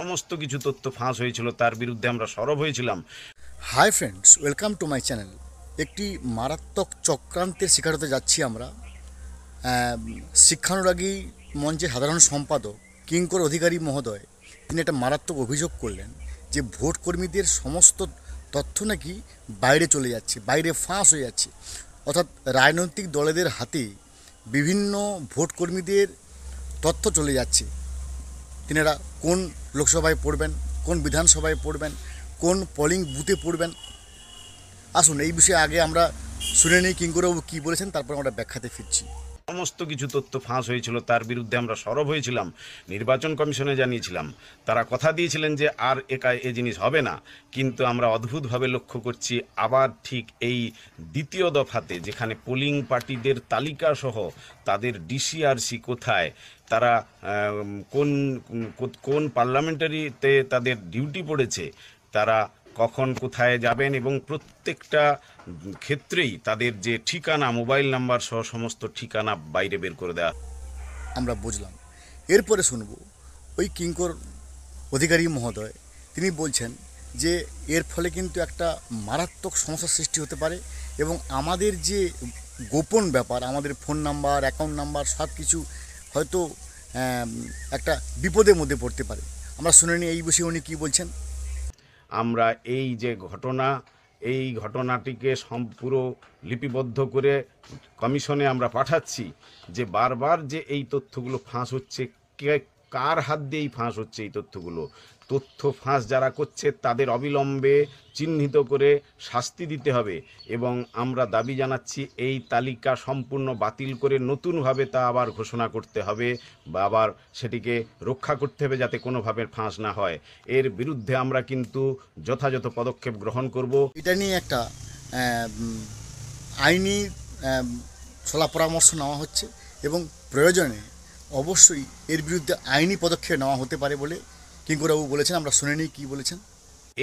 সমস্ত কিছু তথ্য ফাঁস হয়েছিল, তার বিরুদ্ধে আমরা সরব হয়েছিলাম। Hi friends, welcome to my channel. একটি মারাত্মক চক্রান্তের শিকার হতে যাচ্ছি আমরা। শিক্ষানুরাগী মঞ্চের সাধারণ সম্পাদক কিঙ্কর অধিকারী মহোদয় তিনি একটা মারাত্মক অভিযোগ করলেন যে ভোট কর্মীদের সমস্ত তথ্য নাকি বাইরে চলে যাচ্ছে, বাইরে ফাঁস হয়ে যাচ্ছে। অর্থাৎ রাজনৈতিক দলেদের হাতে বিভিন্ন ভোট কর্মীদের তথ্য চলে যাচ্ছে। তিনারা কোন লোকসভায় পড়বেন, কোন বিধানসভায় পড়বেন, কোন পোলিং বুথে পড়বেন। আসুন এই বিষয়ে আগে আমরা শুনে নিই কিঙ্করবাবু কী বলেছেন, তারপর আমরা ব্যাখ্যাতে ফিরছি। সমস্ত কিছু তথ্য ফাঁস হয়েছিল, তার বিরুদ্ধে আমরা সরব হয়েছিলাম, নির্বাচন কমিশনে জানিয়েছিলাম। তারা কথা দিয়েছিলেন যে আর এ জিনিস হবে না, কিন্তু আমরা অদ্ভুতভাবে লক্ষ্য করছি আবার ঠিক এই দ্বিতীয় দফাতে, যেখানে পোলিং পার্টিদের তালিকা সহ তাদের ডিসিআরসি কোথায়, তারা কোন কোন পার্লামেন্টারিতে তাদের ডিউটি পড়েছে, তারা কখন কোথায় যাবেন, এবং প্রত্যেকটা ক্ষেত্রেই তাদের যে ঠিকানা, মোবাইল নাম্বার সহ সমস্ত ঠিকানা বাইরে বের করে দেওয়া। আমরা বুঝলাম। এরপরে শুনব ওই কিঙ্কর অধিকারী মহোদয় তিনি বলছেন যে এর ফলে কিন্তু একটা মারাত্মক সমস্যার সৃষ্টি হতে পারে এবং আমাদের যে গোপন ব্যাপার, আমাদের ফোন নাম্বার, অ্যাকাউন্ট নাম্বার সব কিছু হয়তো একটা বিপদের মধ্যে পড়তে পারে। আমরা শুনে নিই এই বিষয়ে উনি কী বলছেন। আমরা এই যে এই ঘটনাটিকে পুরো লিপিবদ্ধ করে কমিশনে আমরা পাঠাচ্ছি, যে বারবার যে এই তথ্যগুলো ফাঁস হচ্ছে, কার হাত দিয়েই ফাঁস হচ্ছে এই তথ্যগুলো। তথ্য ফাঁস যারা করছে তাদের অবিলম্বে চিহ্নিত করে শাস্তি দিতে হবে, এবং আমরা দাবি জানাচ্ছি এই তালিকা সম্পূর্ণ বাতিল করে নতুনভাবে তা আবার ঘোষণা করতে হবে, বা আবার সেটিকে রক্ষা করতে হবে যাতে কোনোভাবে ফাঁস না হয়। এর বিরুদ্ধে আমরা কিন্তু যথাযথ পদক্ষেপ গ্রহণ করব। এটা নিয়ে একটা আইনি সলা পরামর্শ নেওয়া হচ্ছে এবং প্রয়োজনে অবশ্যই এর বিরুদ্ধে আইনি পদক্ষেপ নেওয়া হতে পারে বলে কিঙ্করবাবু বলেছেন। আমরা শুনে নিই কী বলেছেন।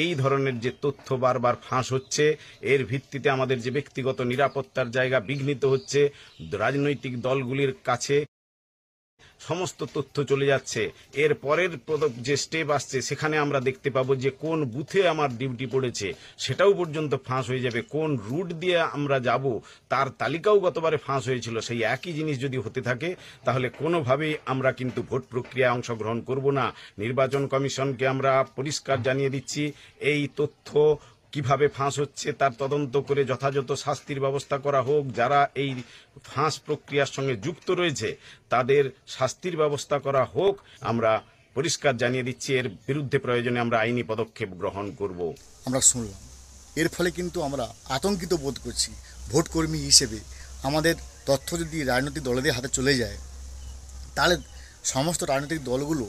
এই ধরনের যে তথ্য বারবার ফাঁস হচ্ছে, এর ভিত্তিতে আমাদের যে ব্যক্তিগত নিরাপত্তার জায়গা বিঘ্নিত হচ্ছে, রাজনৈতিক দলগুলির কাছে সমস্ত তথ্য চলে যাচ্ছে। এর পরের যে স্টেপ আসছে, সেখানে আমরা দেখতে পাবো যে কোন বুথে আমার ডিউটি পড়েছে সেটাও পর্যন্ত ফাঁস হয়ে যাবে, কোন রুট দিয়ে আমরা যাব তার তালিকাও গতবারে ফাঁস হয়েছিল। সেই একই জিনিস যদি হতে থাকে তাহলে কোনোভাবেই আমরা কিন্তু ভোট প্রক্রিয়ায় অংশগ্রহণ করব না। নির্বাচন কমিশনকে আমরা পরিষ্কার জানিয়ে দিচ্ছি, এই তথ্য কিভাবে ফাঁস হচ্ছে তার তদন্ত করে যথাযথ শাস্তির ব্যবস্থা করা হোক। যারা এই ফাঁস প্রক্রিয়ার সঙ্গে যুক্ত রয়েছে তাদের শাস্তির ব্যবস্থা করা হোক। আমরা পরিষ্কার জানিয়ে দিচ্ছি, এর বিরুদ্ধে প্রয়োজনে আমরা আইনি পদক্ষেপ গ্রহণ করব। আমরা শুনলাম, এর ফলে কিন্তু আমরা আতঙ্কিত বোধ করছি। ভোটকর্মী হিসেবে আমাদের তথ্য যদি রাজনৈতিক দলেদের হাতে চলে যায় তাহলে সমস্ত রাজনৈতিক দলগুলো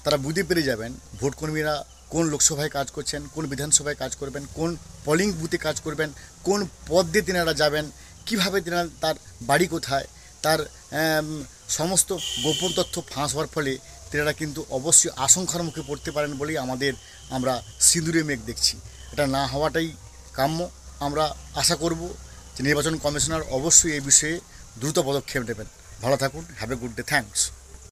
তারা বুঝতে পেরে যাবেন ভোটকর্মীরা কোন লোকসভায় কাজ করছেন, কোন বিধানসভায় কাজ করবেন, কোন পোলিং বুথে কাজ করবেন, কোন পদ দিয়ে তেনারা যাবেন, কীভাবে তেনারা, তার বাড়ি কোথায়, তার সমস্ত গোপন তথ্য ফাঁস হওয়ার ফলে তেনারা কিন্তু অবশ্যই আশঙ্কার মুখে পড়তে পারেন বলেই আমরা সিঁদুরে মেঘ দেখছি। এটা না হওয়াটাই কাম্য। আমরা আশা করব যে নির্বাচন কমিশনার অবশ্যই এই বিষয়ে দ্রুত পদক্ষেপ নেবেন। ভালো থাকুন, have a good day, thanks.